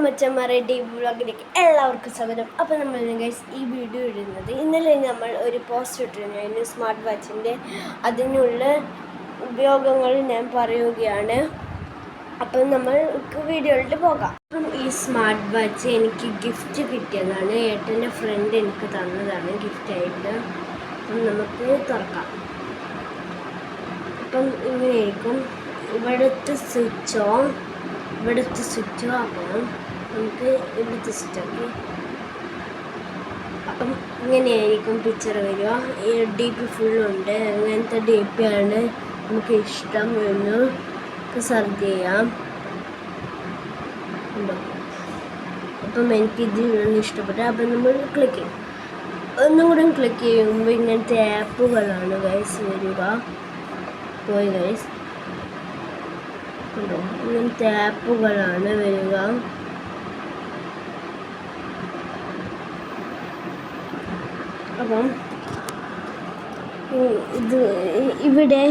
മച്ചന്മാരെ ഡീപ് വ്ളോഗിലേക്ക് എല്ലാവർക്കും സ്വാഗതം. അപ്പോൾ നമ്മൾ ഗൈസ് ഈ വീഡിയോ ഇടുന്നത് ഇന്നലെ നമ്മൾ ഒരു പോസ്റ്റ് ഇട്ടിരുന്നു സ്മാർട്ട് വാച്ചിൻ്റെ അതിനുള്ള ഉപയോഗങ്ങൾ ഞാൻ പറയുകയാണ്. അപ്പം നമ്മൾക്ക് വീഡിയോയിലോട്ട് പോകാം. അപ്പം ഈ സ്മാർട്ട് വാച്ച് എനിക്ക് ഗിഫ്റ്റ് കിട്ടിയതാണ്. ഏട്ടൻ്റെ ഫ്രണ്ട് എനിക്ക് തന്നതാണ് ഗിഫ്റ്റായിട്ട്. അപ്പം നമുക്ക് തുറക്കാം. അപ്പം ഇങ്ങനെയായിരിക്കും. ഇവിടുത്തെ സ്വിച്ച് ആക്കണം. നമുക്ക് ഇവിടുത്തെ സ്വിച്ച് അപ്പം ഇങ്ങനെയായിരിക്കും പിക്ചർ വരിക. ഈ DP ഫുള്ളുണ്ട്. അങ്ങനത്തെ DP ആണ് നമുക്ക് ഇഷ്ടം എന്ന് സെർച്ച് ചെയ്യാം. ഉണ്ടോ? അപ്പം എനിക്കിതിലാണ് ഇഷ്ടപ്പെട്ടത്. അപ്പം നമ്മൾ ക്ലിക്ക് ചെയ്യും. ഒന്നും കൂടെ ക്ലിക്ക് ചെയ്യുമ്പോൾ ഇങ്ങനത്തെ ആപ്പുകളാണ് ഗൈസ് വരിക. പോയി ഗൈസ്, ഇങ്ങനത്തെ ആപ്പുകളാണ് വരിക. അപ്പം ഇവിടെ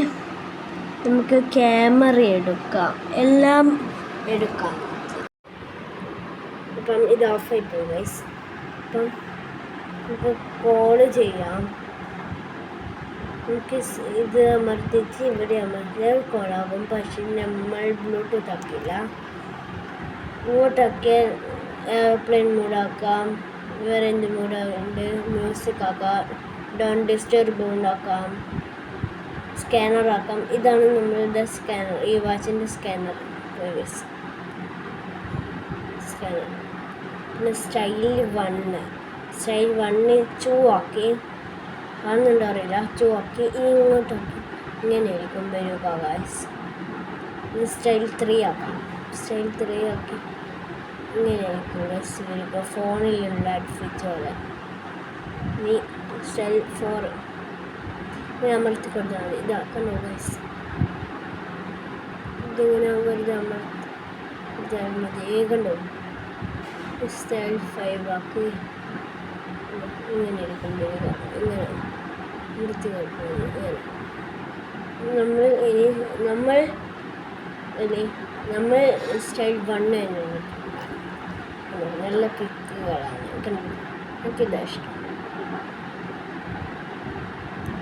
നമുക്ക് ക്യാമറ എടുക്കാം, എല്ലാം എടുക്കാം. അപ്പം ഇത് ഓഫായി പോയി ഗൈസ്. അപ്പം നമുക്ക് കോള് ചെയ്യാം. നമുക്ക് ഇത് അമർത്തിച്ച് ഇവിടെ അമർത്തിയാൽ കോളാകും. പക്ഷെ നമ്മൾ ബ്ലൂടൂത്ത് ആക്കില്ല. ഇങ്ങോട്ടൊക്കെ എയർപ്ലെയിൻ മോഡാക്കാം, വേറെ എന്ത് മോഡുണ്ട്, മ്യൂസിക് ആക്കാം, ഡോൺ ഡിസ്റ്റർബ് മോഡാക്കാം, സ്കാനർ ആക്കാം. ഇതാണ് നമ്മളുടെ സ്കാനർ, ഈ വാച്ചിൻ്റെ സ്കാനർ. പിന്നെ സ്റ്റൈൽ 1 2 ആക്കി, കാണുന്നുണ്ടോ അറിയില്ല, 2 ആക്കി ഇങ്ങോട്ടാക്കി. ഇങ്ങനെയായിരിക്കും വരിക ഗൈസ്. ഇത് സ്റ്റൈൽ 3 ആക്കാം. സ്റ്റൈൽ 3 ആക്കി ഇങ്ങനെയായിരിക്കും ഗൈസ് വരിക. ഫോണിലുള്ള ഫീച്ചർ പോലെ. ഇനി സ്റ്റൈൽ 4 അമർത്തി കൊടുത്താൽ മതി. ഇതാക്കണോ ഗൈസ്? ഇതിങ്ങനെ വെറുതെ അമർത്തിയാൽ മതി. കണ്ടോ? സ്റ്റൈൽ 5 ആക്കി ഇങ്ങനെ ആയിരിക്കും വരിക. ഇങ്ങനെ വൃത്തി കൊടുക്കുന്നത്. നമ്മൾ സ്റ്റൈൽ 1 തന്നെയാണ്. നല്ല പിക്കുകളാണ്. എനിക്കിതാ ഇഷ്ടം.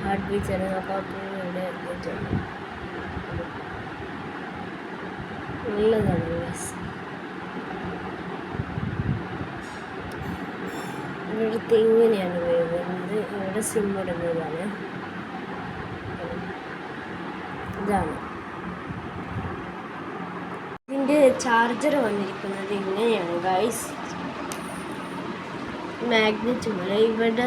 ഹാർട്ട് ബീറ്റ് ഇവിടെ നല്ലതാണ്. ഇവിടുത്തെ ഇങ്ങനെയാണ് വരുന്നത്. ഇവിടെ സിം ഇടുന്നതാണ്. ഇതാണ് ഇതിൻ്റെ ചാർജർ വന്നിരിക്കുന്നത്. ഇങ്ങനെയാണ് ഗൈസ്. മാഗ്നറ്റ് പോലെ ഇവിടെ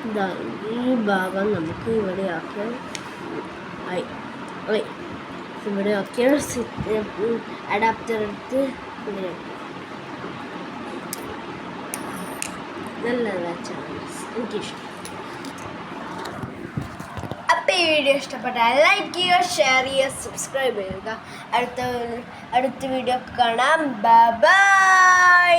ഇതാ ഈ ഭാഗം നമുക്ക് ഇവിടെ ആക്കിയാൽ ഇവിടെ ആക്കിയാൽ അഡാപ്റ്റർ എടുത്ത് ഇങ്ങനെ നല്ല വാച്ചാണ്. എനിക്കിഷ്ടം. അപ്പോൾ ഈ വീഡിയോ ഇഷ്ടപ്പെട്ടാൽ ലൈക്ക് ചെയ്യുക, ഷെയർ ചെയ്യുക, സബ്സ്ക്രൈബ് ചെയ്യുക. അടുത്ത വീഡിയോ കാണാം. ബൈ.